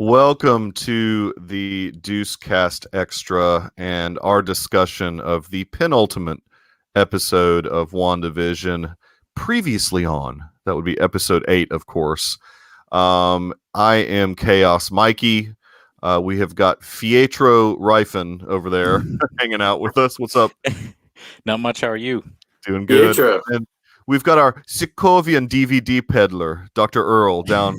Welcome to the Deucecast Extra and our discussion of the penultimate episode of Wandavision. Previously on, that would be episode 8, of course. I am Chaos Mikey. We have got Pietro Rifen over there hanging out with us. What's up? Not much. How are you? Doing good. Pietro. And we've got our Sikovian DVD peddler, Dr. Earl, down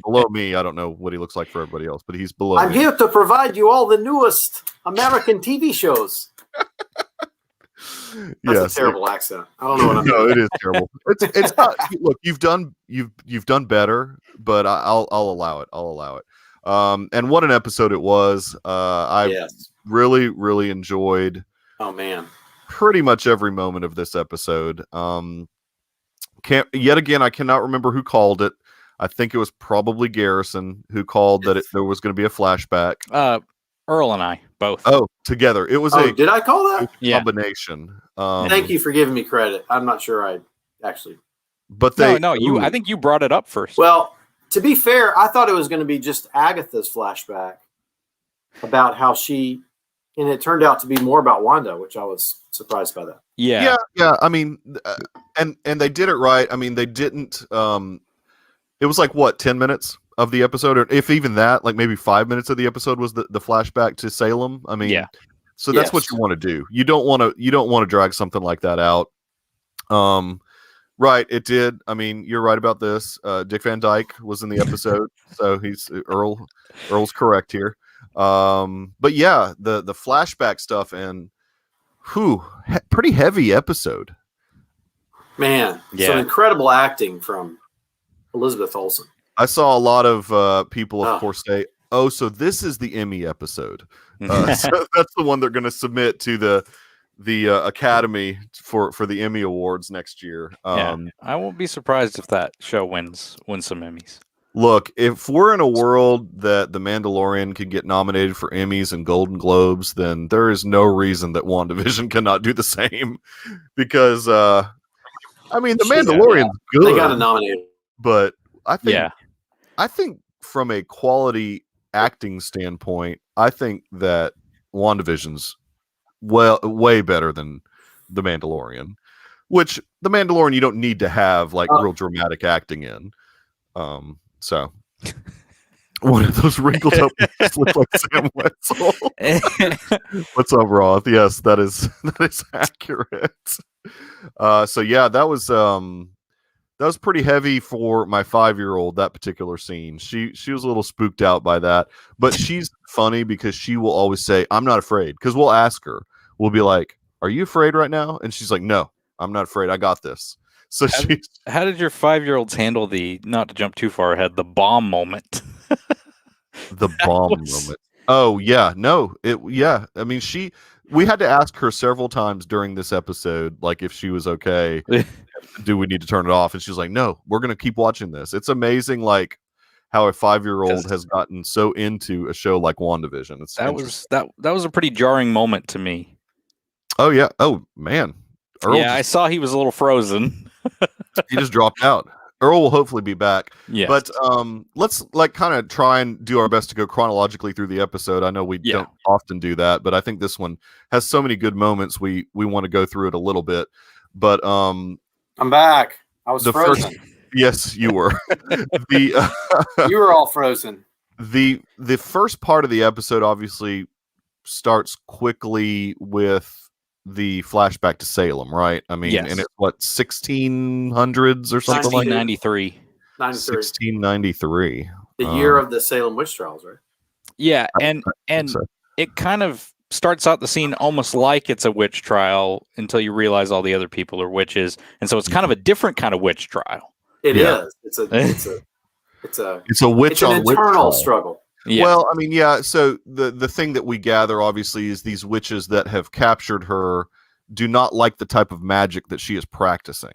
below me. I don't know what he looks like for everybody else, but he's below I'm me. here to provide you all the newest American TV shows. That's a terrible accent. I don't know what I'm No, doing. it is terrible. It's not. Look, you've done better, but I'll allow it. I'll allow it. And what an episode it was. I really enjoyed. Oh man, pretty much every moment of this episode. Yet again, I cannot remember who called it. I think it was probably Garrison who called that there was going to be a flashback. Earl and I both. Oh, together. It was did I call that? combination. Thank you for giving me credit. I'm not sure I actually. But you. I think you brought it up first. Well, to be fair, I thought it was going to be just Agatha's flashback about how she, and it turned out to be more about Wanda, which I was surprised by that. Yeah. I mean, and they did it right. I mean, they didn't. It was like what 10 minutes of the episode, or if even that, like maybe 5 minutes of the episode was the flashback to Salem. I mean, so that's what you want to do. You don't want to drag something like that out. Right, it did. I mean, you're right about this. Dick Van Dyke was in the episode, so he's Earl's correct here. But yeah, the flashback stuff and pretty heavy episode. Man, some incredible acting from Elizabeth Olsen. I saw a lot of people, of course, say, "Oh, so this is the Emmy episode." So that's the one they're going to submit to the Academy for the Emmy Awards next year. I won't be surprised if that show wins some Emmys. Look, if we're in a world that The Mandalorian can get nominated for Emmys and Golden Globes, then there is no reason that WandaVision cannot do the same. Because, I mean, The Mandalorian's good. They got to nominate. But I think from a quality acting standpoint, I think that WandaVision's way better than The Mandalorian. Which, The Mandalorian, you don't need to have, like, real dramatic acting in. So, one of those wrinkled up look like Sam Wetzel. What's up, Roth? Yes, that is accurate. So yeah, that was pretty heavy for my 5-year-old. That particular scene, she was a little spooked out by that, but she's funny because she will always say, "I'm not afraid," because we'll ask her, we'll be like, "Are you afraid right now?" And she's like, "No, I'm not afraid. I got this." So how did your 5-year-olds handle the, not to jump too far ahead, the bomb moment? The bomb moment. Oh yeah, no, I mean, we had to ask her several times during this episode, like if she was okay. Do we need to turn it off? And she's like, "No, we're gonna keep watching this." It's amazing, like how a 5-year-old has gotten so into a show like WandaVision. That was a pretty jarring moment to me. Oh yeah. Oh man. I saw he was a little frozen. He just dropped out. Earl will hopefully be back. Yeah. But let's like kind of try and do our best to go chronologically through the episode. I know we don't often do that, but I think this one has so many good moments. We want to go through it a little bit. But I'm back. I was frozen. Yes, you were. You were all frozen. The first part of the episode obviously starts quickly with the flashback to Salem, right? I mean, and it's what, 1600s or something like that? 1693. The year of the Salem witch trials, right? Yeah, and it kind of starts out the scene almost like it's a witch trial until you realize all the other people are witches, and so it's kind of a different kind of witch trial. It is. It's a witch on witch internal struggle. Yeah. Well, I mean, yeah. So the thing that we gather, obviously, is these witches that have captured her do not like the type of magic that she is practicing.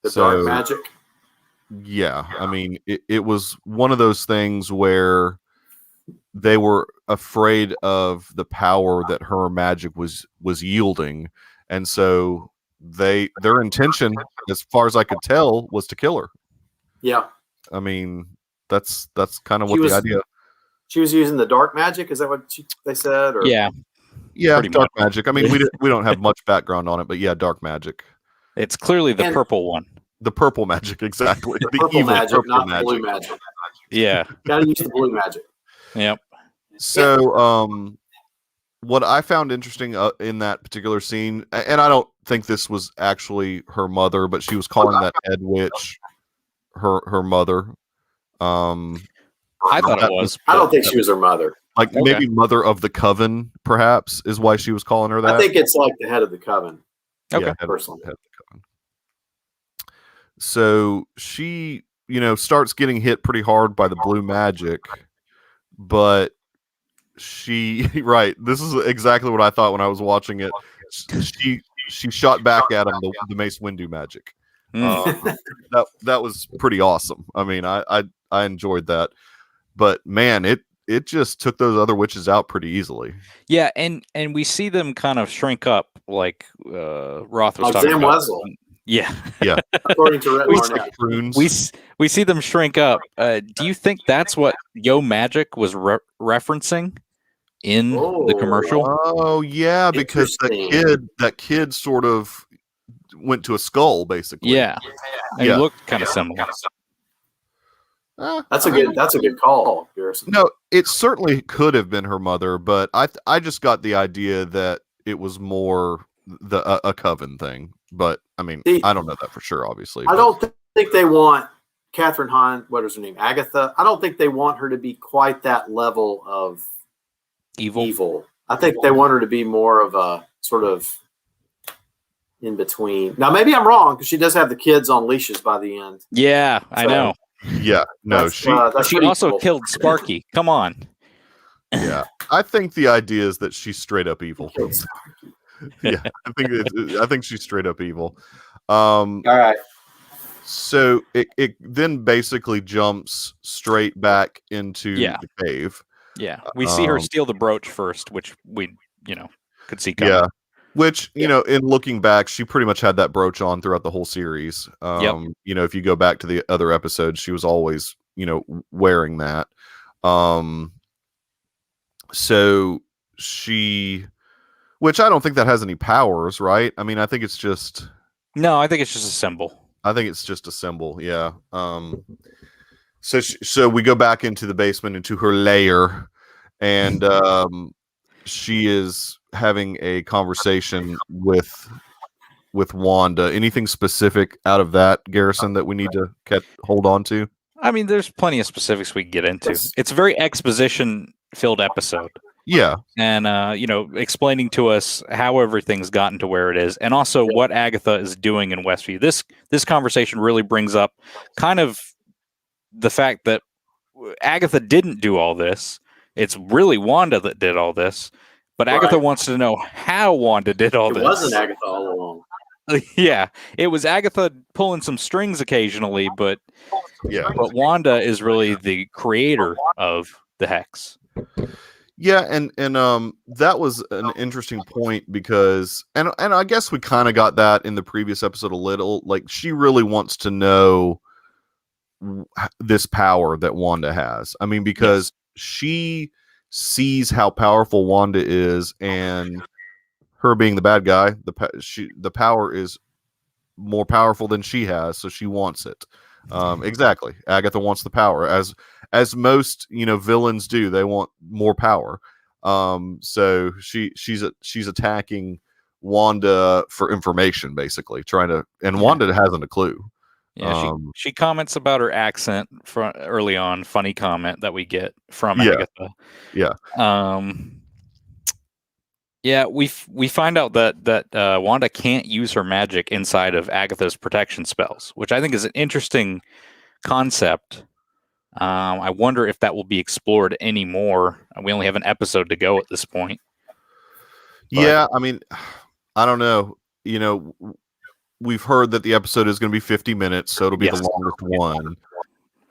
The dark magic? Yeah. I mean, it was one of those things where they were afraid of the power that her magic was yielding. And so their intention, as far as I could tell, was to kill her. Yeah. I mean, that's kind of what the idea. She was using the dark magic. Is that what they said? Or? Yeah, dark magic. I mean, we don't have much background on it, but yeah, dark magic. It's clearly the purple one. The purple magic, exactly. The purple magic, not the blue magic. Yeah, gotta use the blue magic. Yep. So, what I found interesting in that particular scene, and I don't think this was actually her mother, but she was calling that head witch her mother. I thought it was. I don't think she was her mother. Like maybe mother of the coven, perhaps, is why she was calling her that. I think it's like the head of the coven. Okay, personally. Head of the coven. So she, starts getting hit pretty hard by the blue magic, but right. This is exactly what I thought when I was watching it. She shot back at him the Mace Windu magic. That was pretty awesome. I mean, I enjoyed that, but man, it just took those other witches out pretty easily. Yeah, and we see them kind of shrink up, like Roth was like talking Sam about. Wessel. Yeah. According to Rhett we see them shrink up. Do you think that's what Yo Magic was referencing in the commercial? Oh yeah, because that kid sort of went to a skull, basically. Yeah, and he looked kind of similar. That's a good call, Garrison. No, it certainly could have been her mother, but I just got the idea that it was more a coven thing. But I mean, I don't know that for sure, obviously. I don't think they want Catherine Hahn, what is her name, Agatha. I don't think they want her to be quite that level of evil. I think they want her to be more of a sort of in between. Now, maybe I'm wrong because she does have the kids on leashes by the end. Yeah, I know. Yeah, no, she also killed Sparky. Come on. Yeah, I think the idea is that she's straight up evil. Yeah, I think she's straight up evil. All right. So it then basically jumps straight back into the cave. Yeah, we see her steal the brooch first, which we could see coming. Yeah, which in looking back, she pretty much had that brooch on throughout the whole series. If you go back to the other episodes, she was always wearing that. So she, which I don't think that has any powers, right? I mean, I think it's just. No, I think it's just a symbol. I think it's just a symbol. Yeah. So we go back into the basement, into her lair, and she is having a conversation with Wanda. Anything specific out of that, Garrison, that we need to hold on to? I mean, there's plenty of specifics we can get into. It's a very exposition-filled episode. Yeah. And, explaining to us how everything's gotten to where it is, and also what Agatha is doing in Westview. This conversation really brings up kind of the fact that Agatha didn't do all this. It's really Wanda that did all this. But Agatha wants to know how Wanda did all this. It wasn't Agatha all along. Yeah, it was Agatha pulling some strings occasionally, but Wanda is really the creator of the hex. Yeah, and that was an interesting point because and I guess we kind of got that in the previous episode a little. Like, she really wants to know this power that Wanda has. I mean, because she sees how powerful Wanda is, and her being the bad guy, the power is more powerful than she has, so she wants it. Exactly. Agatha wants the power, as most villains do. They want more power. So she's attacking Wanda for information, basically trying to. And Wanda hasn't a clue. Yeah, she comments about her accent early on. Funny comment that we get from Agatha. Yeah. Yeah, we find out that Wanda can't use her magic inside of Agatha's protection spells, which I think is an interesting concept. I wonder if that will be explored anymore. We only have an episode to go at this point. Yeah, I mean, I don't know. We've heard that the episode is going to be 50 minutes, so it'll be the longest one.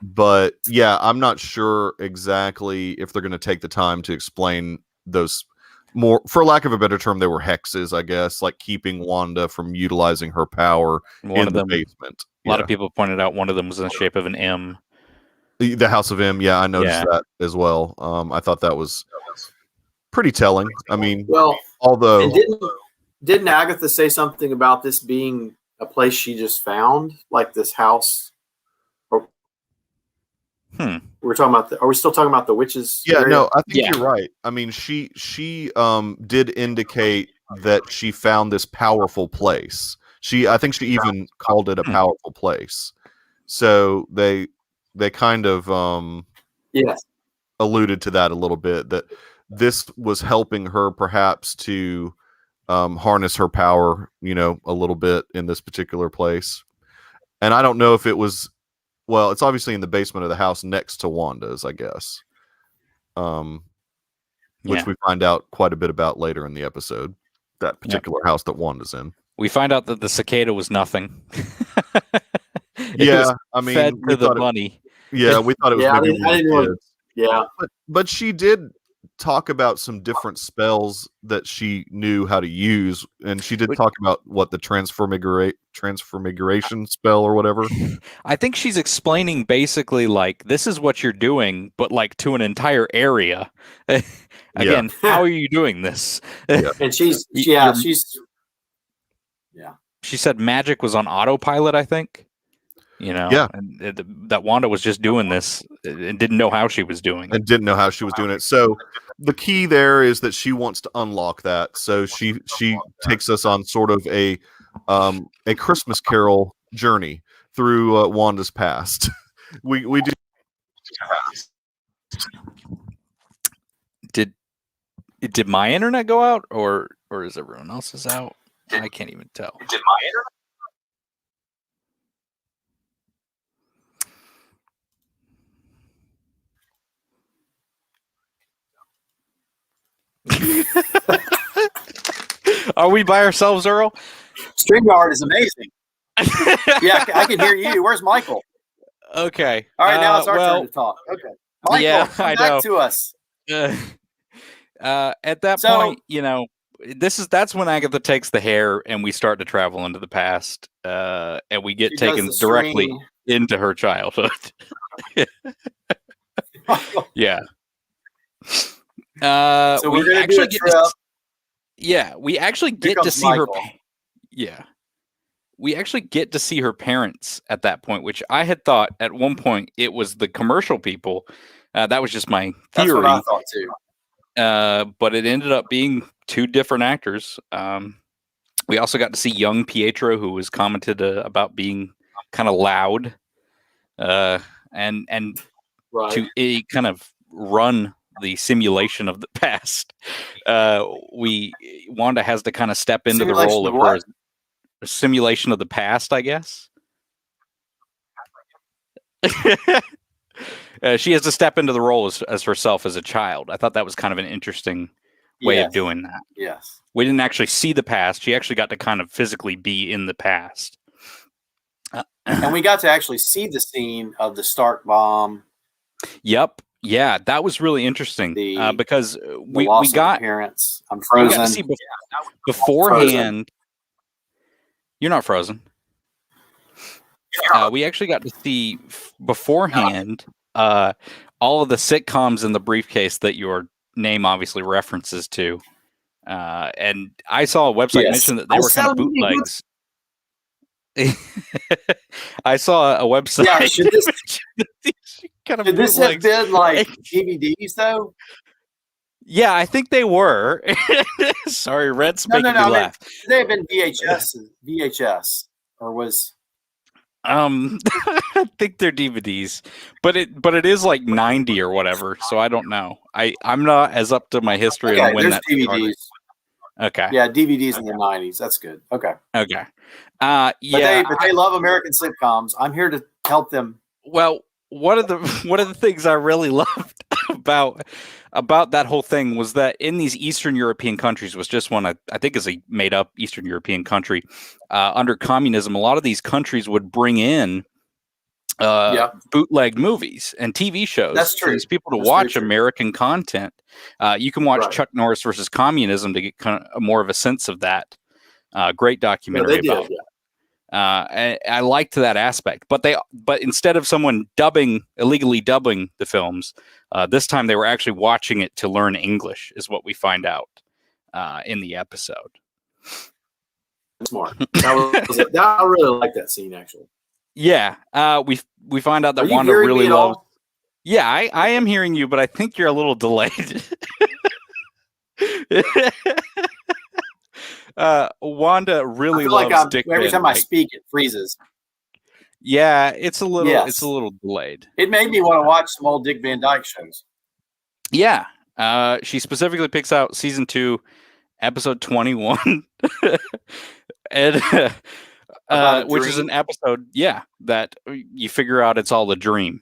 But yeah, I'm not sure exactly if they're going to take the time to explain those more, for lack of a better term, they were hexes, I guess, like keeping Wanda from utilizing her power in the basement. A lot of people pointed out one of them was in the shape of an M. The House of M, yeah, I noticed that as well. I thought that was pretty telling. I mean, well, although and didn't Agatha say something about this being a place she just found, like this house? We're talking about. Are we still talking about the witches? Yeah, area? no, I think you're right. I mean, she did indicate that she found this powerful place. I think she even called it a powerful place. So they kind of alluded to that a little bit, that this was helping her perhaps to harness her power, a little bit in this particular place. And I don't know if it was, well, it's obviously in the basement of the house next to Wanda's, I guess. Which we find out quite a bit about later in the episode, that particular house that Wanda's in. We find out that the cicada was nothing. I mean, fed to the money. Yeah, we thought it was maybe I didn't know. Yeah, but she did talk about some different spells that she knew how to use, and she did talk about what the transformigration spell or whatever. I think she's explaining basically like, this is what you're doing, but like to an entire area. Again, how are you doing this? And she said magic was on autopilot, I think. And that Wanda was just doing this and didn't know how she was doing it. So the key there is that she wants to unlock that. So she takes us on sort of a Christmas Carol journey through Wanda's past. we do. Did my internet go out or is everyone else's out? I can't even tell. Did my internet? Are we by ourselves, Earl? StreamYard is amazing. Yeah, I can hear you. Where's Michael? Okay. All right, now it's our turn to talk. Okay. Michael, come back to us. At that point, that's when Agatha takes the hair and we start to travel into the past, and we get taken directly into her childhood. Yeah. So we're going to do a trip. We actually get to see her. Yeah. We actually get to see her parents at that point, which I had thought at one point it was the commercial people. That was just my theory. That's what I thought too. But it ended up being two different actors. We also got to see young Pietro, who was commented about being kind of loud, and to kind of run the simulation of the past. Wanda has to kind of step into the role of her simulation of the past, I guess. She has to step into the role as herself as a child. I thought that was kind of an interesting way of doing that. Yes. We didn't actually see the past. She actually got to kind of physically be in the past. And we got to actually see the scene of the Stark bomb. Yep. Yeah, that was really interesting because we got parents. I'm frozen. We got to see beforehand. You're not frozen. We actually got to see beforehand all of the sitcoms in the briefcase that your name obviously references to. And I saw a website mention that they were kind of bootlegs. I saw a website. Yeah, should this have been like DVDs though? Yeah, I think they were. Sorry, Red's making me laugh. They have been VHS, or was? I think they're DVDs, but it is like 90 or whatever. So I don't know. I'm not as up to my history on when that DVDs. Okay. Yeah, DVDs in the 90s. That's good. Okay. Okay. But they love American sitcoms. I'm here to help them. Well, one of the things I really loved about that whole thing was that in these Eastern European countries, was just one I think is a made up Eastern European country under communism. A lot of these countries would bring in bootleg movies and TV shows. That's true. For these people to watch American content. You can watch Chuck Norris versus Communism to get kind of more of a sense of that. Great documentary about I liked that aspect, but instead of someone illegally dubbing the films, this time they were actually watching it to learn English, is what we find out in the episode. Smart. I really like that scene, actually. Yeah, we find out that Wanda really loves. Yeah, I am hearing you, but I think you're a little delayed. Wanda really loves Dick every time I speak, it freezes. Yeah, it's a little delayed. It made me want to watch some old Dick Van Dyke shows. Yeah, she specifically picks out season 2, episode 21, and which is an episode, that you figure out it's all a dream,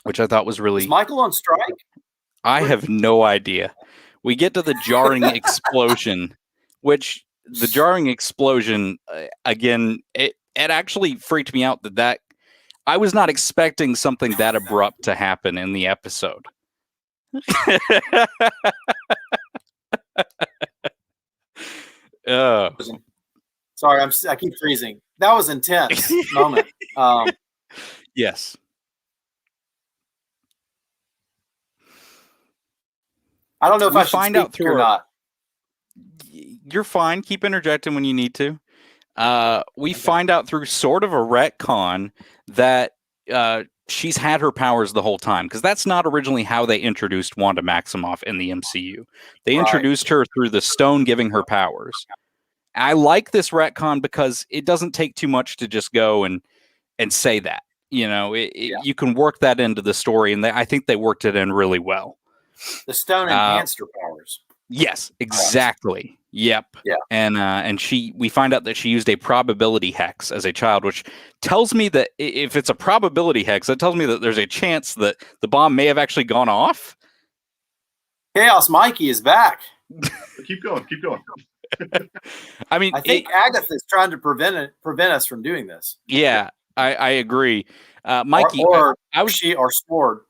which I thought was really. Is Michael on strike? I have no idea. We get to the jarring explosion, which the jarring explosion, again, it actually freaked me out that I was not expecting something that abrupt to happen in the episode. Sorry, I keep freezing. That was intense moment. Yes. I don't know if I should find out through or not. You're fine. Keep interjecting when you need to. We find out through sort of a retcon that she's had her powers the whole time, because that's not originally how they introduced Wanda Maximoff in the MCU. They introduced her through the stone giving her powers. I like this retcon because it doesn't take too much to just go and say that. You can work that into the story, and I think they worked it in really well. The stone enhanced her powers. Yes, exactly. Yep. Yeah. And we find out that she used a probability hex as a child, which tells me that if it's a probability hex, that tells me that there's a chance that the bomb may have actually gone off. Chaos Mikey is back. Keep going. I mean, I think Agatha's trying to prevent us from doing this. Yeah, I agree. Mikey, or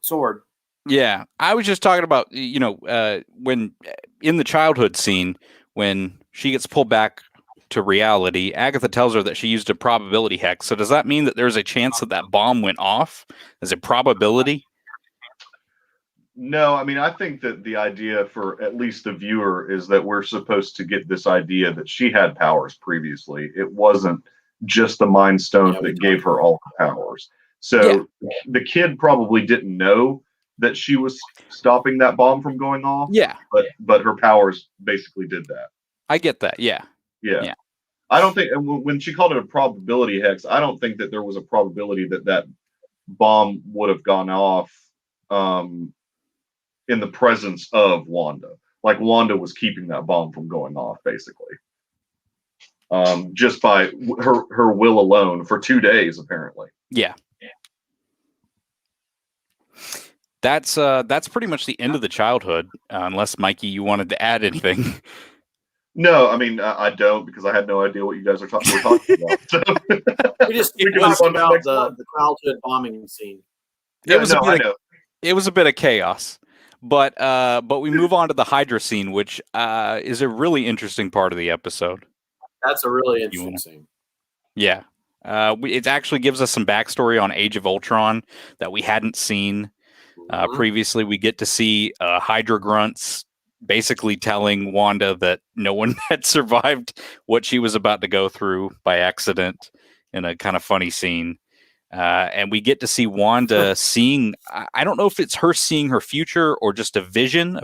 sword. Yeah, I was just talking about, when in the childhood scene, when she gets pulled back to reality, Agatha tells her that she used a probability hex. So does that mean that there's a chance that bomb went off as a probability? No, I mean, I think that the idea for at least the viewer is that we're supposed to get this idea that she had powers previously. It wasn't just the Mind Stone that gave her all the powers. So the kid probably didn't know that she was stopping that bomb from going off. Yeah. But her powers basically did that. I get that. Yeah. I don't think, when she called it a probability hex, I don't think that there was a probability that bomb would have gone off in the presence of Wanda. Like Wanda was keeping that bomb from going off, basically. Just by her will alone for 2 days, apparently. Yeah. That's pretty much the end of the childhood, unless Mikey, you wanted to add anything. No, I mean, I don't, because I had no idea what you guys were talking about. So. We just talked about the childhood bombing scene. It was a bit of chaos, but we move on to the Hydra scene, which is a really interesting part of the episode. That's a really interesting scene. Yeah, it actually gives us some backstory on Age of Ultron that we hadn't seen. Previously, we get to see Hydra grunts basically telling Wanda that no one had survived what she was about to go through by accident in a kind of funny scene. And we get to see Wanda seeing, I don't know if it's her seeing her future or just a vision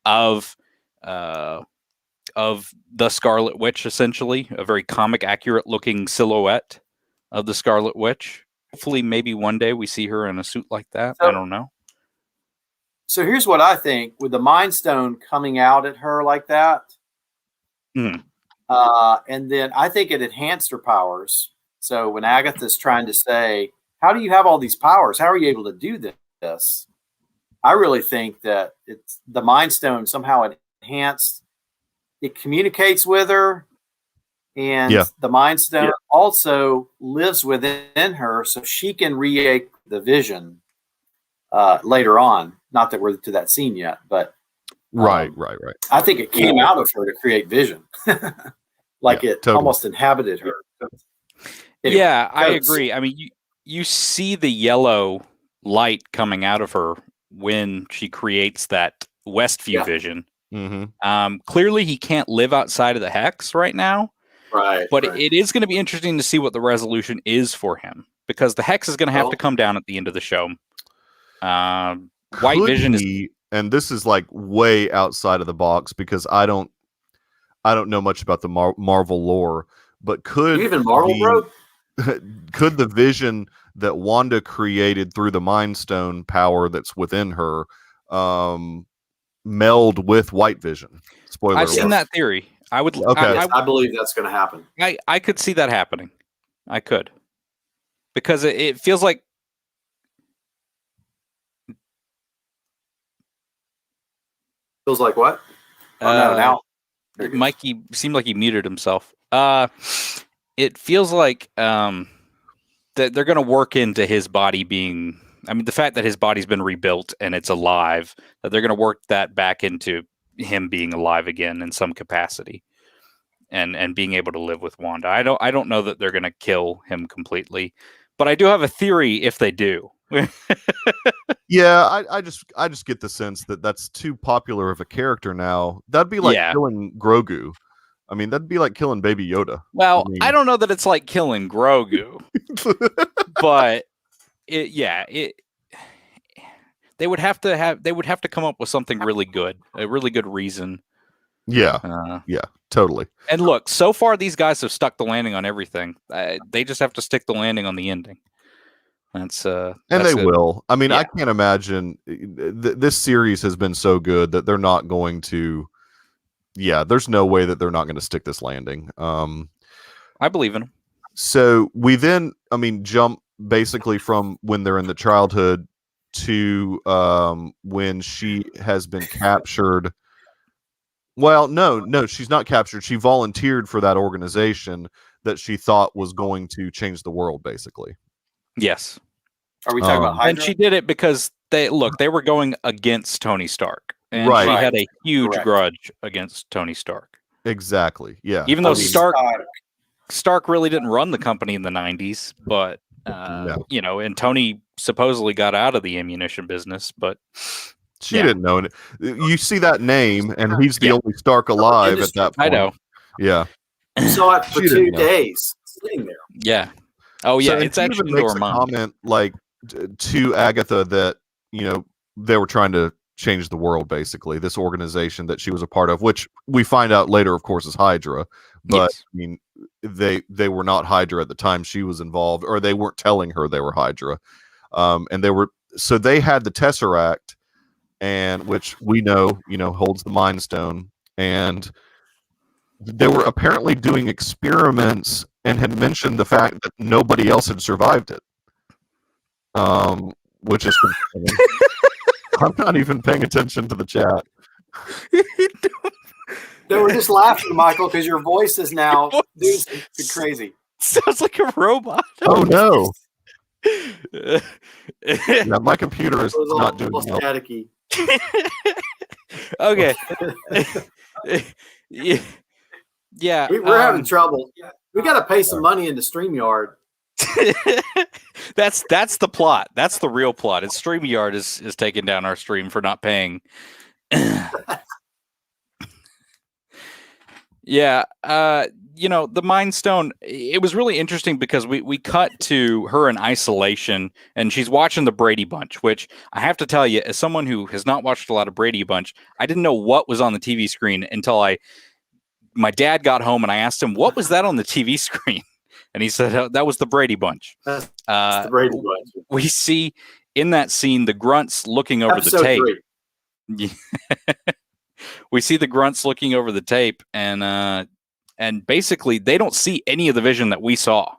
of the Scarlet Witch, essentially, a very comic accurate looking silhouette of the Scarlet Witch. Hopefully, maybe one day we see her in a suit like that. I don't know. So here's what I think: with the Mind Stone coming out at her like that, and then I think it enhanced her powers. So when Agatha's trying to say, "How do you have all these powers? How are you able to do this?" I really think that it's the Mind Stone somehow enhanced. It communicates with her. And the Mind Stone also lives within her, so she can create the vision later on. Not that we're to that scene yet, but right. I think it came out of her to create vision. like it totally almost inhabited her. Anyway, yeah, I agree. I mean, you see the yellow light coming out of her when she creates that Westview vision. Mm-hmm. Clearly, he can't live outside of the hex right now. Right. But it is going to be interesting to see what the resolution is for him, because the hex is going to have to come down at the end of the show. White Vision is, and this is like way outside of the box because I don't know much about the Marvel lore, but could you even Marvel, bro? Could the vision that Wanda created through the Mind Stone power that's within her meld with White Vision? Spoiler I've seen that theory. I would. Okay. I believe that's going to happen. I could see that happening. I could, because it feels like. Feels like what? Now. Mikey seemed like he muted himself. It feels like that they're going to work into his body being. I mean, the fact that his body's been rebuilt and it's alive, that they're going to work that back into him being alive again in some capacity, and being able to live with Wanda. I don't know that they're going to kill him completely, but I do have a theory if they do. Yeah, I just get the sense that that's too popular of a character now. That'd be like killing Grogu. I mean, that'd be like killing Baby Yoda. Well, I don't know that it's like killing Grogu, but they would have to come up with something really good, a really good reason. Yeah, yeah, totally. And look, so far these guys have stuck the landing on everything. They just have to stick the landing on the ending. And they will. I mean, I can't imagine this series has been so good that they're not going to. Yeah, there's no way that they're not going to stick this landing. I believe in them. So we then, jump basically from when they're in the childhood to when she has been captured. Well, no, she's not captured. She volunteered for that organization that she thought was going to change the world, basically. Yes. Are we talking about Hydra? And she did it because they were going against Tony Stark. And she had a huge grudge against Tony Stark. Exactly. Yeah. Even though Stark really didn't run the company in the 90s, but and Tony supposedly got out of the ammunition business, but she didn't know it. You see that name, and he's the only Stark alive at that point. I know. Yeah. You saw it for 2 days sitting there. Yeah. Oh yeah, so it's actually makes a comment like to Agatha that they were trying to change the world, basically, this organization that she was a part of, which we find out later, of course, is Hydra. But yes. I mean, they were not Hydra at the time she was involved, or they weren't telling her they were Hydra. And they had the Tesseract, and which we know holds the Mind Stone, and they were apparently doing experiments and had mentioned the fact that nobody else had survived it. Which is concerning. I'm not even paying attention to the chat. They were just laughing, Michael, because your voice is now crazy. Sounds like a robot. Oh no! Yeah, my computer is not doing well. Staticky. Okay. Yeah. We're having trouble. We got to pay some money into StreamYard. That's the plot. That's the real plot. It's StreamYard is taking down our stream for not paying. Yeah. The Mind Stone, it was really interesting because we cut to her in isolation and she's watching the Brady Bunch, which I have to tell you, as someone who has not watched a lot of Brady Bunch, I didn't know what was on the TV screen until my dad got home and I asked him, what was that on the TV screen? And he said, that was the Brady Bunch. That's the Brady Bunch. We see in that scene the grunts looking over the tape. We see the grunts looking over the tape, and basically they don't see any of the vision that we saw.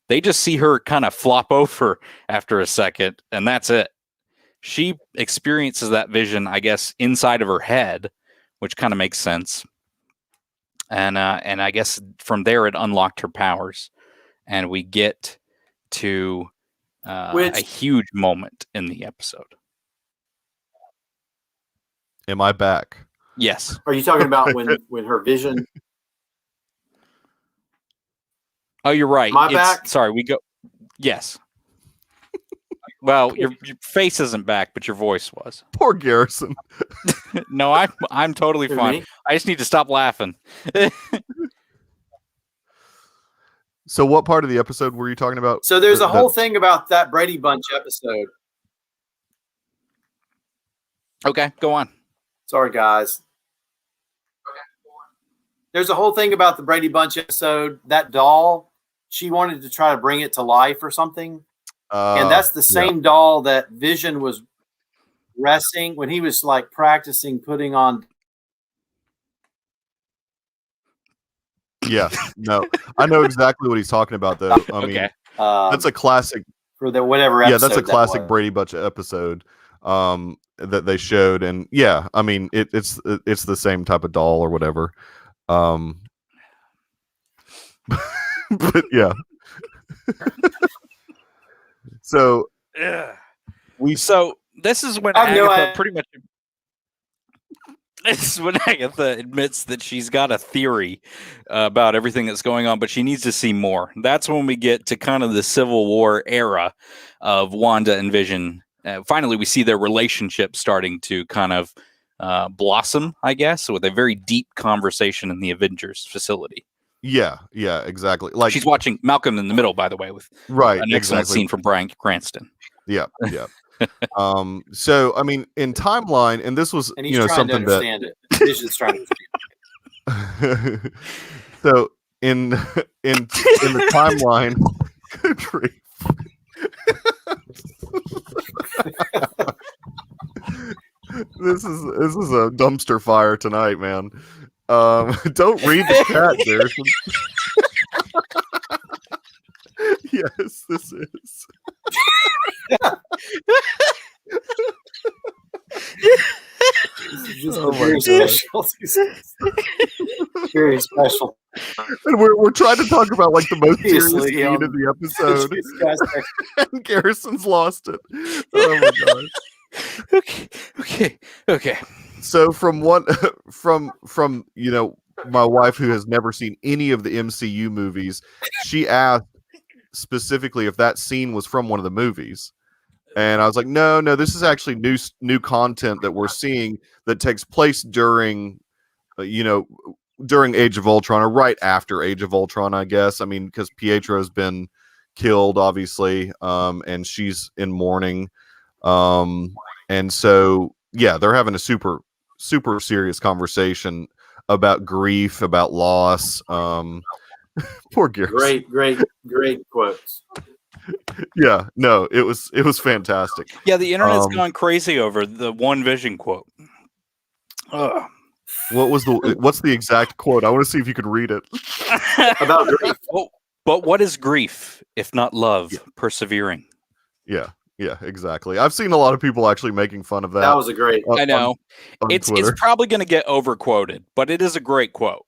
They just see her kind of flop over after a second, and that's it. She experiences that vision, I guess, inside of her head, which kind of makes sense. And I guess from there it unlocked her powers, and we get to a huge moment in the episode. Am I back? Yes. Are you talking about when her vision? Oh, you're right. My back? Sorry, we go. Yes. Well, your face isn't back, but your voice was. Poor Garrison. No, I'm totally fine. Me? I just need to stop laughing. So what part of the episode were you talking about? So there's a whole thing about that Brady Bunch episode. Okay, go on. Sorry, guys. There's a whole thing about the Brady Bunch episode. That doll, she wanted to try to bring it to life or something. And that's the same doll that Vision was wrestling when he was like practicing putting on. Yeah, no, I know exactly what he's talking about, though. I mean, that's a classic for the whatever episode. Yeah, that's a classic Brady Bunch episode that they showed, and yeah, I mean, it's the same type of doll or whatever. But yeah. So this is when Agatha pretty much. This is when Agatha admits that she's got a theory about everything that's going on, but she needs to see more. That's when we get to kind of the Civil War era of Wanda and Vision. Finally, we see their relationship starting to kind of blossom, I guess, with a very deep conversation in the Avengers facility. Yeah, exactly. Like she's watching Malcolm in the Middle, by the way, with an excellent scene from Bryan Cranston. Yeah. So I mean, in timeline, and this was something that Vision's trying to understand it. So in the timeline, good grief. This is a dumpster fire tonight, man. Don't read the chat, Garrison. Yes, this is. Very special. Very special. And we're trying to talk about like the most serious scene of the episode. And Garrison's lost it. Oh my gosh. Okay. So from my wife, who has never seen any of the MCU movies, she asked specifically if that scene was from one of the movies, and I was like, no, this is actually new content that we're seeing that takes place during Age of Ultron, or right after Age of Ultron, I guess. I mean, because Pietro's been killed, obviously, and she's in mourning, and so yeah, they're having a super serious conversation about grief, about loss. Poor Garrison. Great quotes. Yeah, no, it was fantastic. Yeah, the internet's gone crazy over the one Vision quote. What's the exact quote? I want to see if you could read it. About grief. But what is grief if not love persevering? Yeah, exactly. I've seen a lot of people actually making fun of that. That was a great. I know on it's Twitter. probably going to get overquoted, but it is a great quote.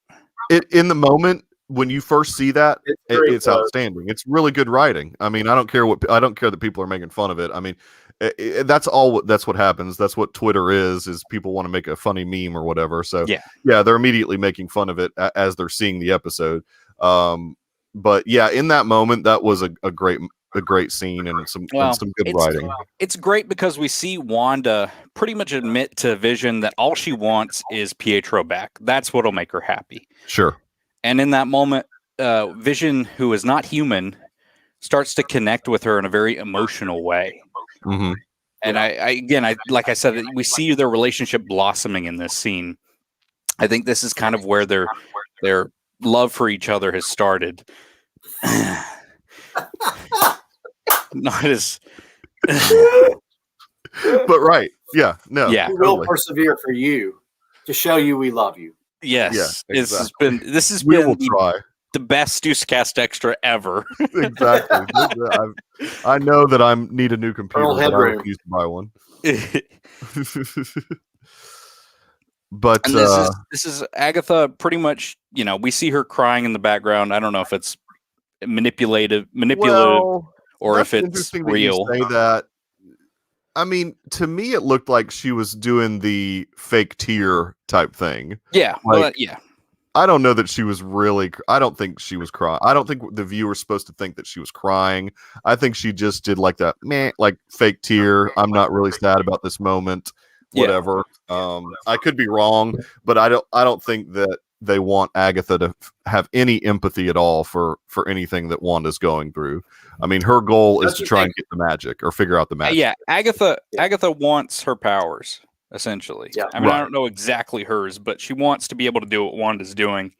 In the moment when you first see that, it's outstanding. It's really good writing. I mean, I don't care that people are making fun of it. I mean, that's what happens. That's what Twitter is people want to make a funny meme or whatever. So yeah, they're immediately making fun of it as they're seeing the episode. But yeah, in that moment, that was a great scene and some good writing. It's great because we see Wanda pretty much admit to Vision that all she wants is Pietro back. That's what'll make her happy. Sure. And in that moment, Vision, who is not human, starts to connect with her in a very emotional way. Mm-hmm. And I like I said, we see their relationship blossoming in this scene. I think this is kind of where their love for each other has started. Not as but right. Yeah. No. Yeah. We will persevere for you to show you we love you. Yes. Yeah, exactly. This has we been will try. The best Deucecast extra ever. Exactly. I know that I need a new computer, but I refuse to buy one. But this is Agatha pretty much, we see her crying in the background. I don't know if it's manipulative or if it's real. That you say that. I mean, to me, it looked like she was doing the fake tear type thing. Yeah, like, yeah. I don't know that she was really. I don't think she was crying. I don't think the viewer's supposed to think that she was crying. I think she just did like that, like fake tear. I'm not really sad about this moment. Whatever. I could be wrong, but I don't think that they want Agatha to have any empathy at all for anything that Wanda's going through. I mean, her goal is to try and get the magic or figure out the magic. Yeah, Agatha wants her powers, essentially. Yeah. I mean, I don't know exactly hers, but she wants to be able to do what Wanda's doing.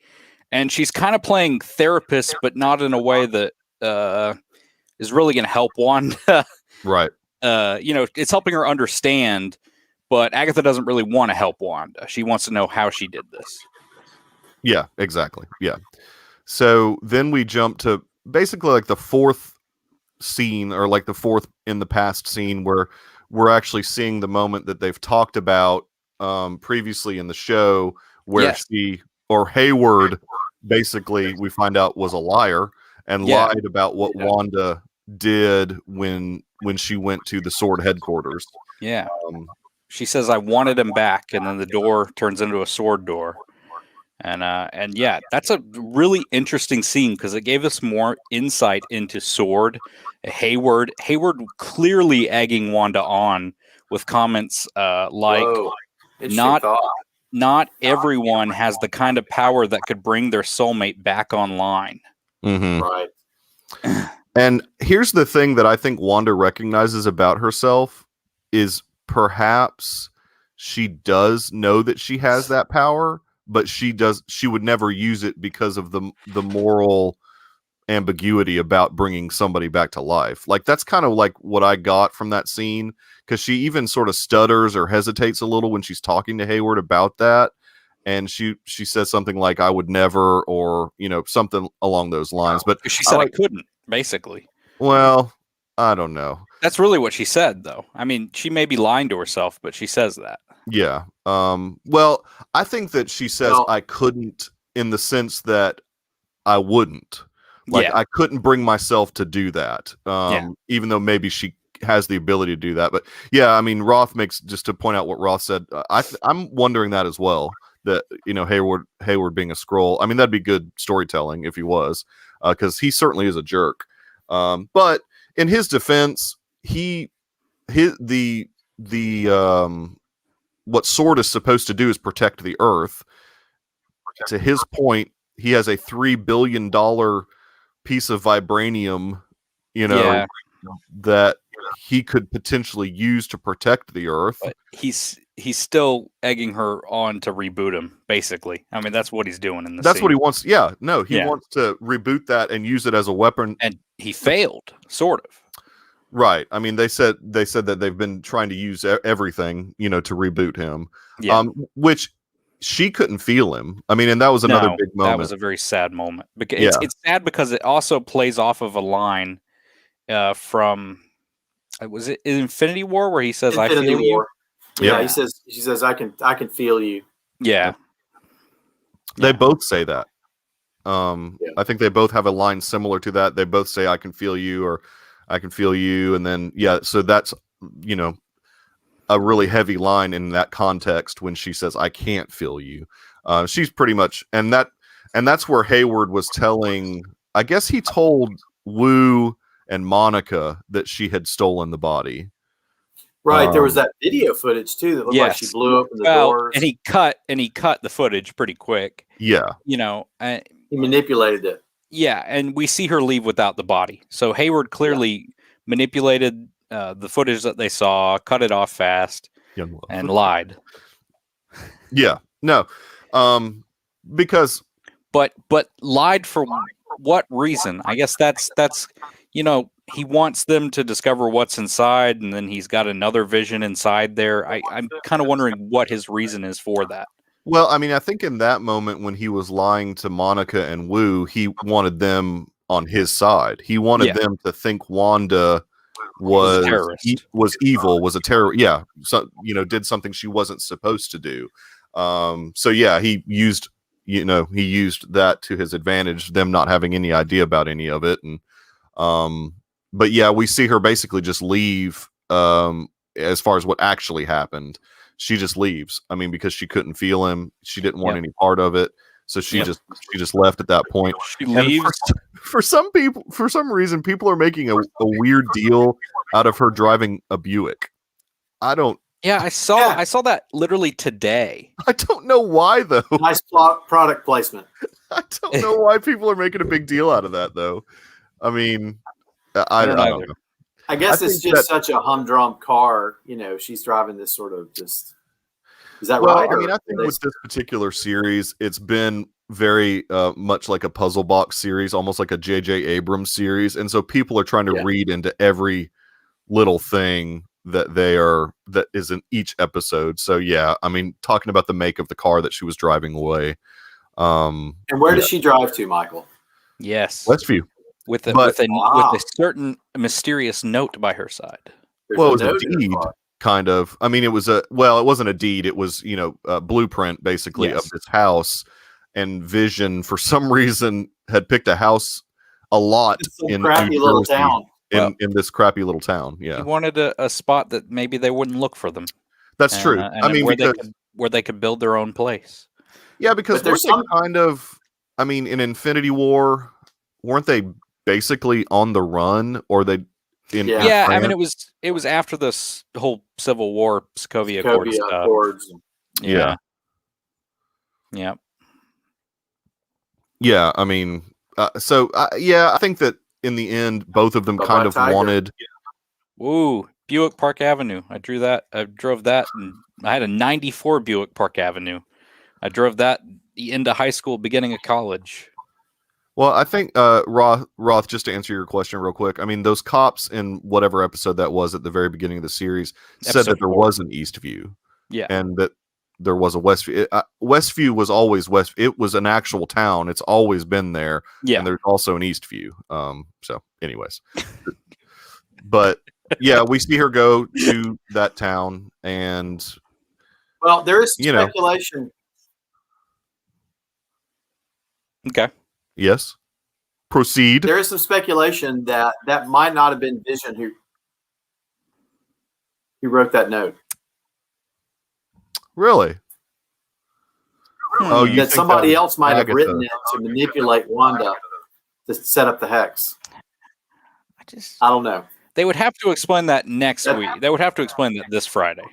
And she's kind of playing therapist, but not in a way that is really going to help Wanda. Right. It's helping her understand, but Agatha doesn't really want to help Wanda. She wants to know how she did this. Yeah, exactly. Yeah. So then we jump to basically like the fourth scene, or like the fourth in the past scene, where we're actually seeing the moment that they've talked about previously in the show, where Hayward basically, we find out, was a liar and lied about what Wanda did when she went to the Sword headquarters. Yeah. She says, "I wanted him back," and then the door turns into a sword door. And yeah, that's a really interesting scene because it gave us more insight into Sword. Hayward clearly egging Wanda on with comments like, not everyone has the kind of power that could bring their soulmate back online. Mm-hmm. Right. And here's the thing that I think Wanda recognizes about herself is perhaps she does know that she has that power, but she would never use it because of the moral ambiguity about bringing somebody back to life. Like, that's kind of like what I got from that scene, because she even sort of stutters or hesitates a little when she's talking to Hayward about that, and she says something like, "I would never," or something along those lines. But she said I couldn't, basically. Well, I don't know. That's really what she said, though. I mean, she may be lying to herself, but she says that. Yeah. Well, I think that she says I couldn't in the sense that I wouldn't. Like, I couldn't bring myself to do that. Even though maybe she has the ability to do that. But yeah, I mean, Roth makes, just to point out what Roth said, I'm wondering that as well. That, Hayward being a Skrull. I mean, that'd be good storytelling if he was, because he certainly is a jerk. But in his defense, what Sword is supposed to do is protect the Earth. To his point, he has a $3 billion piece of vibranium, that he could potentially use to protect the Earth. But he's still egging her on to reboot him, basically. I mean, that's what he's doing in this. That's what he wants. Yeah, no, he wants to reboot that and use it as a weapon. And he failed, sort of. Right. I mean, they said that they've been trying to use everything, to reboot him. Yeah. Which she couldn't feel him. I mean, and that was another big moment. That was a very sad moment. Because it's sad because it also plays off of a line from, was it Infinity War, where he says, "I feel you"? Yeah, she says, I can feel you. Yeah. They both say that. I think they both have a line similar to that. They both say, "I can feel you," or "I can feel you." And then, so that's, a really heavy line in that context when she says, "I can't feel you." She's pretty much, and that's where Hayward was telling, I guess he told Wu and Monica that she had stolen the body. Right. There was that video footage too that looked like she blew open the doors. And he cut the footage pretty quick. Yeah. He manipulated it. Yeah, and we see her leave without the body. So Hayward clearly manipulated the footage that they saw, cut it off fast, and lied. Yeah, no, because but lied for what reason? I guess that's he wants them to discover what's inside, and then he's got another vision inside there. I'm kind of wondering what his reason is for that. Well, I mean, I think in that moment when he was lying to Monica and Wu, he wanted them on his side. He wanted them to think Wanda was evil, was a terror. Yeah. So, did something she wasn't supposed to do. So yeah, he used that to his advantage, them not having any idea about any of it. And, but yeah, we see her basically just leave, as far as what actually happened. She just leaves. I mean, because she couldn't feel him. She didn't want any part of it. So she just left at that point. She leaves. For some people, for some reason, people are making a weird deal out of her driving a Buick. I don't. Yeah, I saw that literally today. I don't know why though. Nice product placement. I don't know why people are making a big deal out of that though. I mean, I don't know. I guess it's just such a humdrum car. You know, she's driving this sort of just. Is that right? I mean, I think with this particular series, it's been very much like a puzzle box series, almost like a J.J. Abrams series, and so people are trying to read into every little thing that is in each episode. So yeah, I mean, talking about the make of the car that she was driving away. And where does she drive to, Michael? Yes, Westview. With a certain mysterious note by her side. There's it was a deed, kind of. I mean, it wasn't a deed. It was, a blueprint basically of this house. And Vision, for some reason, had picked a house a lot in crappy little town. In this crappy little town, yeah. He wanted a spot that maybe they wouldn't look for them. That's true. I mean, where they could build their own place. Yeah, because there's kind of. I mean, in Infinity War, weren't they basically on the run, or they? Yeah, I mean, it was after this whole Civil War, Sokovia Accords stuff. Yeah. Yeah, I mean, I think that in the end, both of them kind of wanted. Ooh, Buick Park Avenue. I drove that, and I had a '94 Buick Park Avenue. I drove that into high school, beginning of college. Well, I think Roth, just to answer your question real quick. I mean, those cops in whatever episode that was at the very beginning of the series said that there was an Eastview, and that there was a Westview. Westview was always West. It was an actual town. It's always been there. Yeah, and there's also an Eastview. So, anyways, but yeah, we see her go to that town, and there is speculation. Okay. Yes. Proceed. There is some speculation that might not have been Vision who wrote that note. Really? Oh, that somebody else might have written it to manipulate Wanda to set up the hex. I don't know. They would have to explain that next week. They would have to explain that this Friday.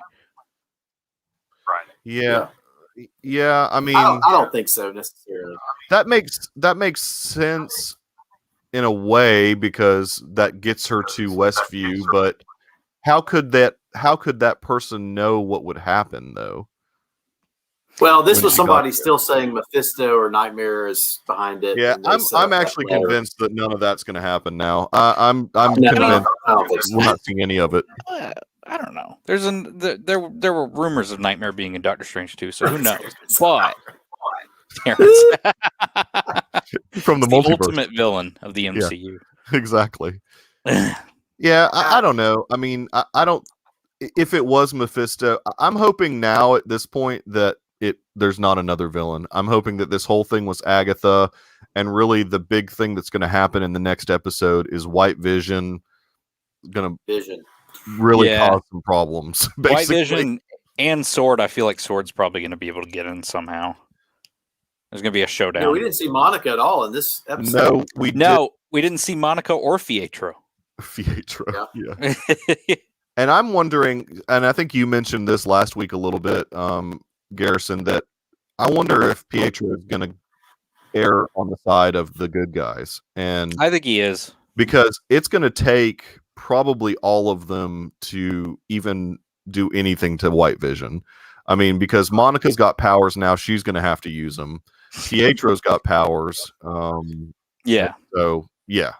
Yeah. Yeah, I mean, I don't think so necessarily. That makes sense in a way, because that gets her to Westview. But how could that person know what would happen though? Well, this was somebody still saying Mephisto or Nightmare is behind it. Yeah, I'm actually convinced that none of that's going to happen now. I'm convinced we're not seeing any of it. I don't know. There were rumors of Nightmare being in Doctor Strange too, so who knows? But from the ultimate villain of the MCU. Yeah, exactly. Yeah, I don't know. I mean, I don't. If it was Mephisto, I'm hoping now at this point that there's not another villain. I'm hoping that this whole thing was Agatha, and really the big thing that's going to happen in the next episode is White Vision going to really cause some problems. Basically. White Vision and Sword. I feel like Sword's probably going to be able to get in somehow. There's going to be a showdown. No, we didn't see Monica at all in this episode. No, we didn't see Monica or Pietro. Yeah. And I'm wondering, and I think you mentioned this last week a little bit, Garrison, that I wonder if Pietro is going to err on the side of the good guys. And I think he is. Because it's going to take probably all of them to even do anything to White Vision. I mean, because Monica's got powers now, she's going to have to use them. Pietro's got powers. Yeah. So, yeah.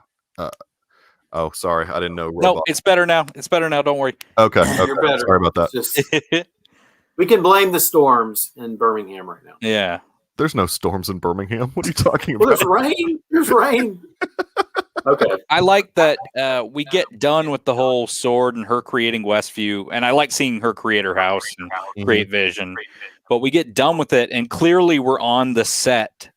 Oh, sorry. I didn't know. No, it's better now. It's better now. Don't worry. Okay. Sorry about that. We can blame the storms in Birmingham right now. Yeah. There's no storms in Birmingham. What are you talking about? There's rain. There's rain. Okay. I like that we get done with the whole Sword and her creating Westview, and I like seeing her create her house and create Vision. But we get done with it, and clearly we're on the set.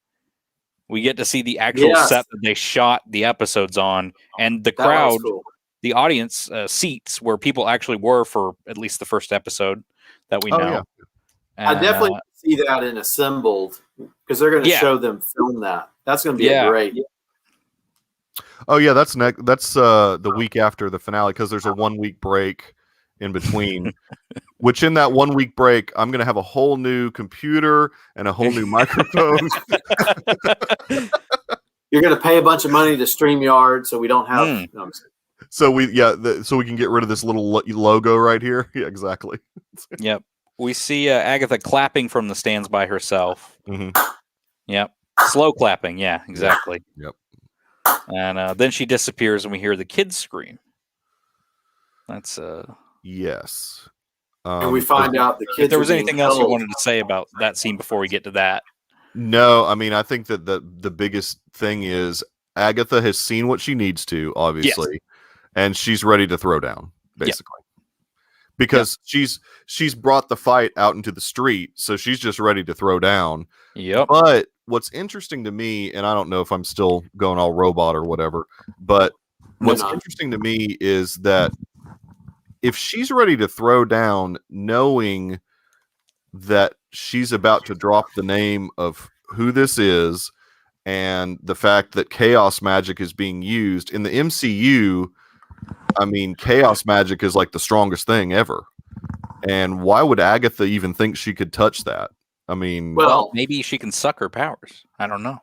We get to see the actual set that they shot the episodes on, and the crowd, the audience seats where people actually were for at least the first episode that we know. I definitely see that in Assembled because they're going to show them film that. That's going to be a great. Oh yeah, that's the week after the finale because there's a 1 week break in between. Which in that 1 week break, I'm going to have a whole new computer and a whole new microphone. You're going to pay a bunch of money to StreamYard, so we don't have. No, so we can get rid of this little logo right here. Yeah, exactly. Yep. We see Agatha clapping from the stands by herself. Mm-hmm. Yep. Slow clapping. Yeah, exactly. Yep. And then she disappears, and we hear the kids scream. That's yes. And we find out the kids. If there was anything else you wanted to say about that scene before we get to that. No, I mean, I think that the biggest thing is Agatha has seen what she needs to, obviously, and she's ready to throw down, basically. Because she's brought the fight out into the street, so she's just ready to throw down. Yep. But what's interesting to me, and I don't know if I'm still going all robot or whatever, but what's interesting to me is that if she's ready to throw down, knowing that she's about to drop the name of who this is, and the fact that chaos magic is being used in the MCU, I mean, chaos magic is like the strongest thing ever. And why would Agatha even think she could touch that? I mean, well, maybe she can suck her powers. I don't know.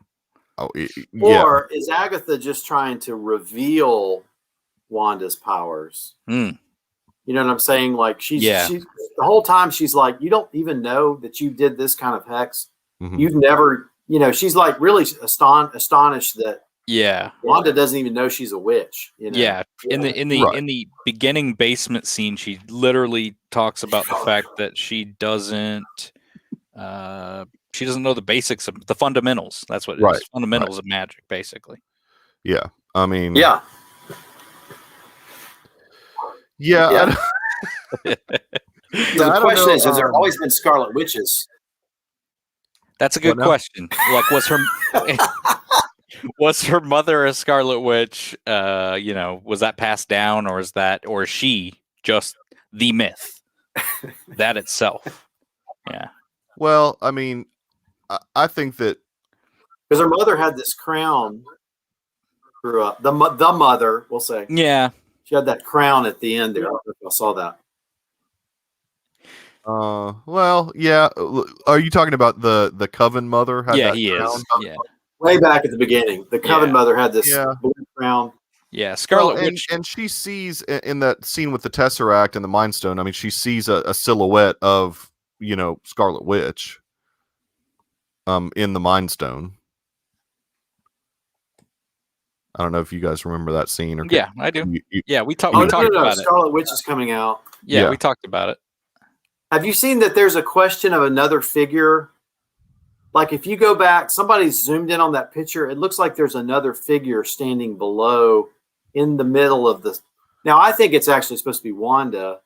Or is Agatha just trying to reveal Wanda's powers? You know what I'm saying? Like she's the whole time she's like, you don't even know that you did this kind of hex. Mm-hmm. You've never, she's like really astonished that Wanda doesn't even know she's a witch. Yeah. In the beginning basement scene, she literally talks about the fact that she doesn't know the basics of the fundamentals. That's what it is. Fundamentals of magic, basically. Yeah. I mean, yeah. The question is, has there always been Scarlet Witches? That's a good question. Like, was her mother a Scarlet Witch? Was that passed down, or is she just the myth that itself? Yeah. Well, I mean, I think that because her mother had this crown, grew up. The mother, we'll say. Yeah. She had that crown at the end there. I saw that. Well, yeah. Are you talking about the Coven mother? He is. Yeah. Way back at the beginning, the Coven mother had this blue crown. Yeah, Scarlet Witch, and she sees in that scene with the Tesseract and the Mind Stone. I mean, she sees a silhouette of Scarlet Witch. In the Mind Stone. I don't know if you guys remember that scene. Or I do. We talked about it. Scarlet Witch is coming out. Yeah, we talked about it. Have you seen that there's a question of another figure? Like if you go back, somebody's zoomed in on that picture. It looks like there's another figure standing below in the middle of the. Now, I think it's actually supposed to be Wanda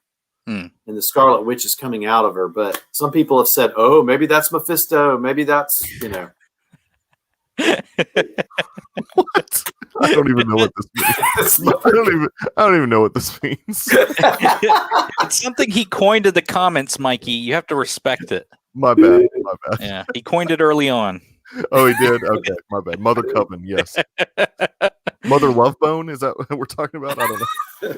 and the Scarlet Witch is coming out of her. But some people have said, oh, maybe that's Mephisto. Maybe that's, What? I don't even know what this means. I don't even know what this means. It's something he coined in the comments, Mikey. You have to respect it. My bad. Yeah, he coined it early on. Oh, he did? Okay, my bad. Mother Coven, yes. Mother Love Bone, is that what we're talking about? I don't know.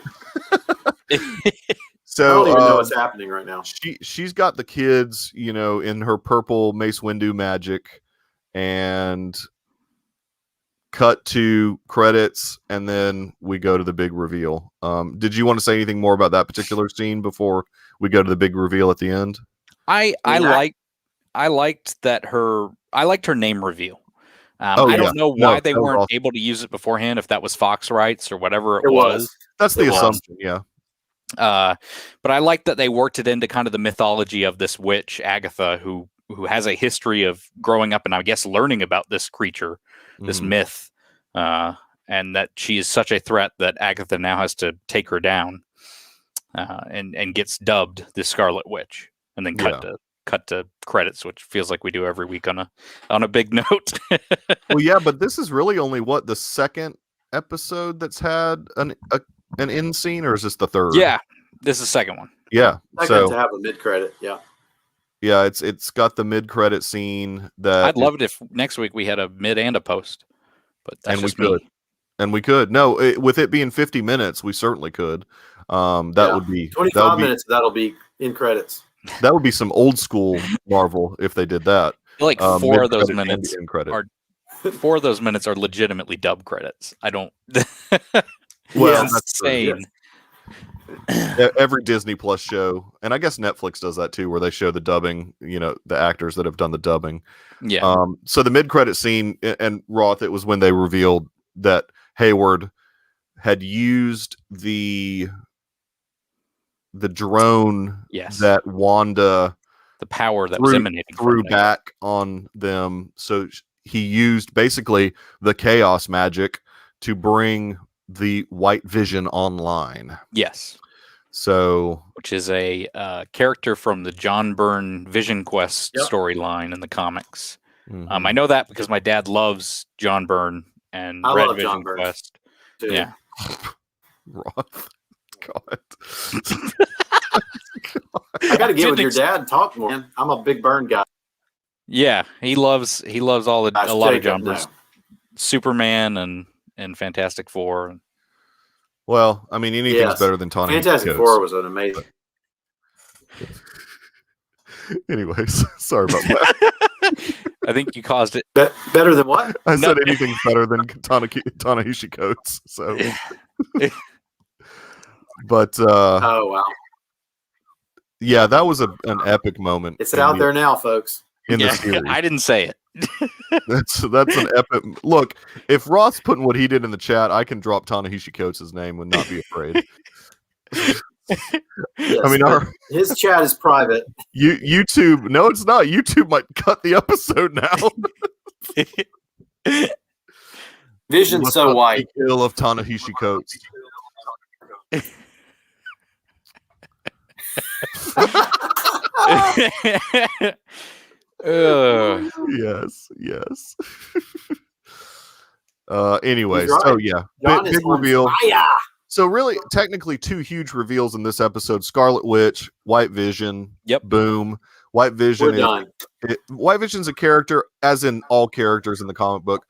So I don't even know what's happening right now. She's got the kids, in her purple Mace Windu magic, and cut to credits, and then we go to the big reveal. Did you want to say anything more about that particular scene before we go to the big reveal at the end? I liked her name reveal. I don't know why they weren't awesome. Able to use it beforehand, if that was Fox rights or whatever it was. That's the assumption, yeah. But I like that they worked it into kind of the mythology of this witch, Agatha, who has a history of growing up and I guess learning about this creature, this myth, and that she is such a threat that Agatha now has to take her down, and gets dubbed the Scarlet Witch, and then cut to credits, which feels like we do every week on a big note. Well, yeah, but this is really only the second episode that's had an end scene, or is this the third? Yeah, this is the second one. Yeah, second to have a mid credit. Yeah. Yeah, it's got the mid-credit scene that I'd love it if next week we had a mid and a post, but that's just me. And we could. No, with it being 50 minutes, we certainly could. That would be 25 minutes. That'll be in credits. That would be some old school Marvel if they did that. Like 4 of those minutes are 4 of those minutes are legitimately dub credits. I don't. Well, that's insane. Every Disney Plus show, and I guess Netflix does that too, where they show the dubbing. The actors that have done the dubbing. Yeah. So the mid-credit scene and Roth, it was when they revealed that Hayward had used the drone that Wanda, the power that was emanating threw back on them. So he used basically the chaos magic to bring the White Vision online. Yes. So, which is a character from the John Byrne Vision Quest storyline in the comics. I know that because my dad loves John Byrne and Red Vision Quest. Dude. Yeah. Roth. God. I got to get with your dad and talk more. Man. I'm a big Byrne guy. Yeah, he loves a lot of John Byrne's Superman and Fantastic Four. Well, I mean, anything's better than Ta-Nehisi. Fantastic Four was an amazing. Anyways, sorry about that. I think you caused it. Better than what? I said anything's better than Ta-Nehisi Coates. So, but oh wow, yeah, that was an epic moment. It's out there now, folks. In the series. I didn't say it. That's an epic look. If Roth's putting what he did in the chat, I can drop Ta-Nehisi Coates' name and not be afraid. Yes, I mean, his chat is private. YouTube, no, it's not. YouTube might cut the episode now. Vision's so white. Kill of Ta-Nehisi Coates. Yes. Anyways, right. So yeah, big reveal. So really, technically, 2 huge reveals in this episode: Scarlet Witch, White Vision. Yep. Boom. White Vision. White Vision's a character, as in all characters in the comic book.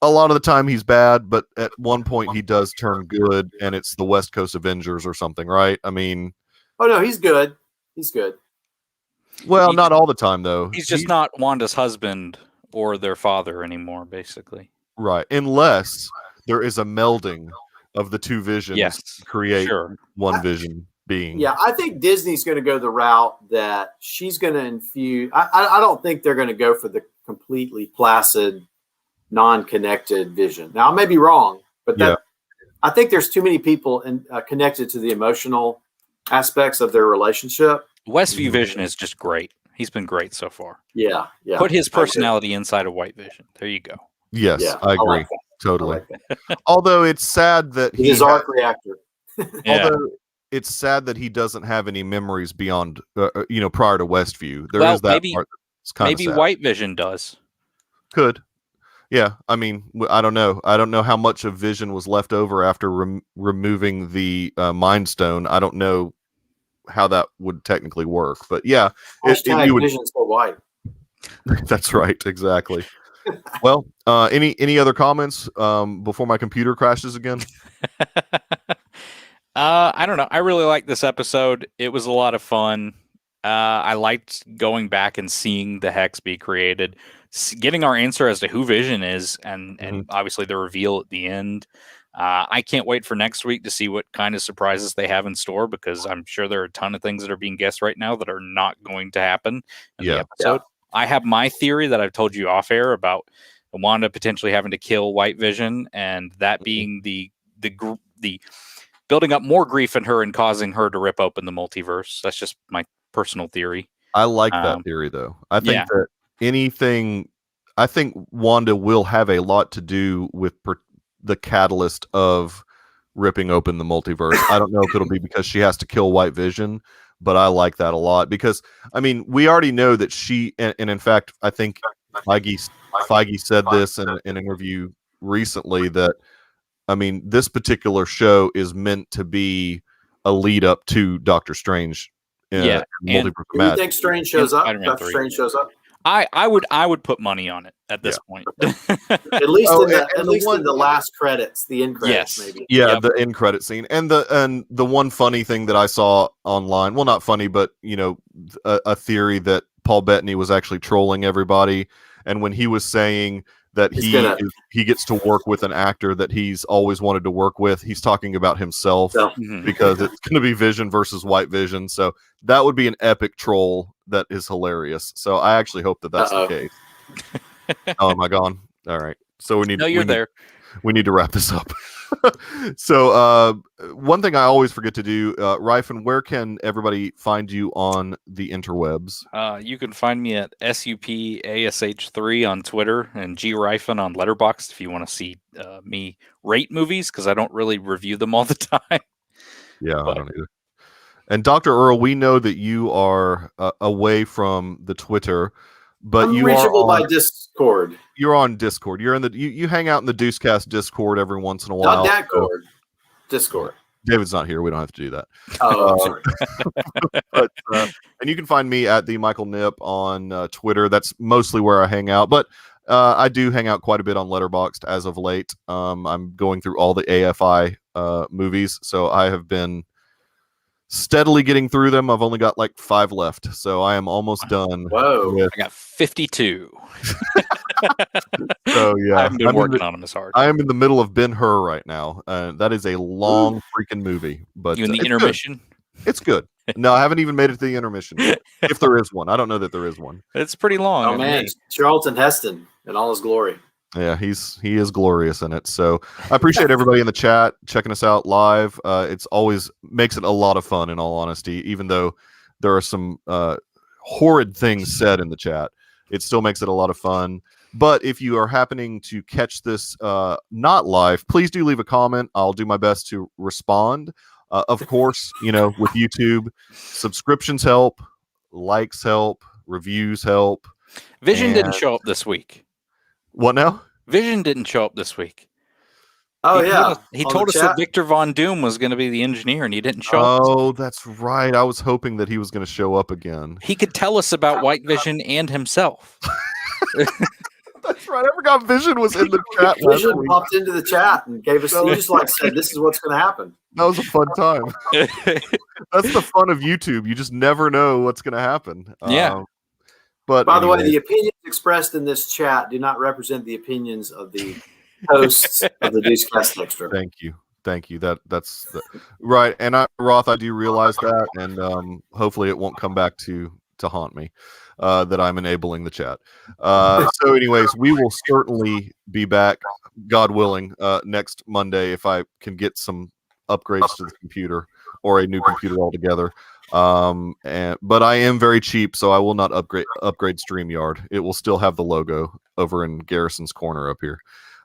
A lot of the time he's bad, but at one point he does turn good, and it's the West Coast Avengers or something, right? I mean, oh no, he's good. He's good. Well, not all the time though. He's just not Wanda's husband or their father anymore, basically. Right, unless there is a melding of the 2 visions to create one vision being. Yeah, I think Disney's going to go the route that she's going to infuse. I don't think they're going to go for the completely placid, non-connected vision. Now, I may be wrong, but I think there's too many people connected to the emotional aspects of their relationship. Westview Vision is just great. He's been great so far. Yeah. Put his personality inside of White Vision. There you go. Yes, I agree. Like totally. Although it's sad that his arc reactor. Although it's sad that he doesn't have any memories beyond, prior to Westview. There is that part that's kind of sad. Maybe White Vision does. Could. Yeah, I mean, I don't know. I don't know how much of Vision was left over after removing the Mind Stone. I don't know how that would technically work, but yeah, Vision's so white. That's right, exactly. Well, any other comments before my computer crashes again? I don't know. I really liked this episode. It was a lot of fun. I liked going back and seeing the Hex be created, getting our answer as to who Vision is, and obviously the reveal at the end. I can't wait for next week to see what kind of surprises they have in store, because I'm sure there are a ton of things that are being guessed right now that are not going to happen in the episode. I have my theory that I've told you off air about Wanda potentially having to kill White Vision, and that being the building up more grief in her and causing her to rip open the multiverse. That's just my personal theory. I like that theory, though. I think I think Wanda will have a lot to do with the catalyst of ripping open the multiverse. I don't know if it'll be because she has to kill White Vision, but I like that a lot, because I mean, we already know that she, and in fact, I think Feige said this in an interview recently, that I mean, this particular show is meant to be a lead up to Doctor Strange And multiverse do match. you think Strange shows up? Spider-Man Doctor 3. Strange shows up. I would put money on it at this point. At least in the last credits, the end credits, maybe. Yeah, the end credit scene, and the one funny thing that I saw online. Well, not funny, but a theory that Paul Bettany was actually trolling everybody, and when he was saying that he gets to work with an actor that he's always wanted to work with, he's talking about himself because it's going to be Vision versus White Vision. So that would be an epic troll that is hilarious. So I actually hope that that's the case. Oh, am I gone? All right. So we need to wrap this up. So one thing I always forget to do, Ryfin, where can everybody find you on the interwebs? You can find me at SUPASH3 on Twitter and GRyfin on Letterboxd if you want to see me rate movies, because I don't really review them all the time. Yeah, I don't either. And Dr. Earl, we know that you are away from the Twitter, but I'm you reachable are on by Discord. You're on Discord. You're in the you hang out in the Deucecast Discord every once in a while. Not that Discord. Discord. David's not here. We don't have to do that. Oh, but, and you can find me at the Michael Nip on Twitter. That's mostly where I hang out, but I do hang out quite a bit on Letterboxd as of late. I'm going through all the AFI movies, so I have been steadily getting through them. I've only got like 5 left, so I am almost done. Whoa! I got 52. So yeah, I haven't been working on them as hard. I am in the middle of Ben-Hur right now. That is a long freaking movie. But you in the intermission? Good. It's good. No, I haven't even made it to the intermission yet. If there is one. I don't know that there is one. It's pretty long. Oh man, Charlton Heston in all his glory. Yeah, he is glorious in it. So I appreciate everybody in the chat checking us out live. It's always makes it a lot of fun, in all honesty, even though there are some horrid things said in the chat. It still makes it a lot of fun. But if you are happening to catch this not live, please do leave a comment. I'll do my best to respond. Of course, with YouTube, subscriptions help, likes help, reviews help. Vision didn't show up this week. What now? Vision didn't show up this week. Oh, he told us that Victor Von Doom was going to be the engineer, and he didn't show up. Oh, that's right. I was hoping that he was going to show up again. He could tell us about White Vision and himself. That's right. I forgot Vision was in the chat. Vision popped into the chat and gave us. He just said, "This is what's going to happen." That was a fun time. That's the fun of YouTube. You just never know what's going to happen. Yeah. But by the way, the opinions expressed in this chat do not represent the opinions of the hosts of the Deucecast Extra. Thank you. That's right. And Roth, I do realize that, and hopefully it won't come back to haunt me that I'm enabling the chat. So, anyways, we will certainly be back, God willing, next Monday if I can get some upgrades to the computer or a new computer altogether. But I am very cheap, so I will not upgrade StreamYard. It will still have the logo over in Garrison's corner up here.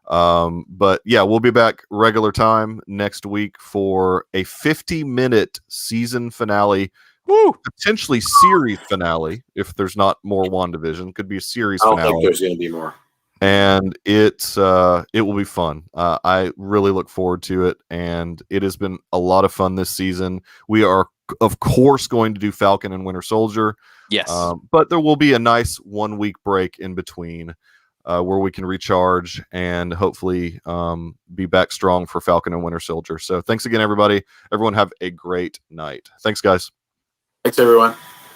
But yeah, we'll be back regular time next week for a 50-minute season finale. Woo! Potentially series finale if there's not more WandaVision. Could be a series finale. I don't think there's going to be more. And it will be fun. I really look forward to it, and it has been a lot of fun this season. We are, of course, going to do Falcon and Winter Soldier. Yes. But there will be a nice 1-week break in between where we can recharge and hopefully be back strong for Falcon and Winter Soldier. So thanks again, everybody. Everyone have a great night. Thanks, guys. Thanks, everyone.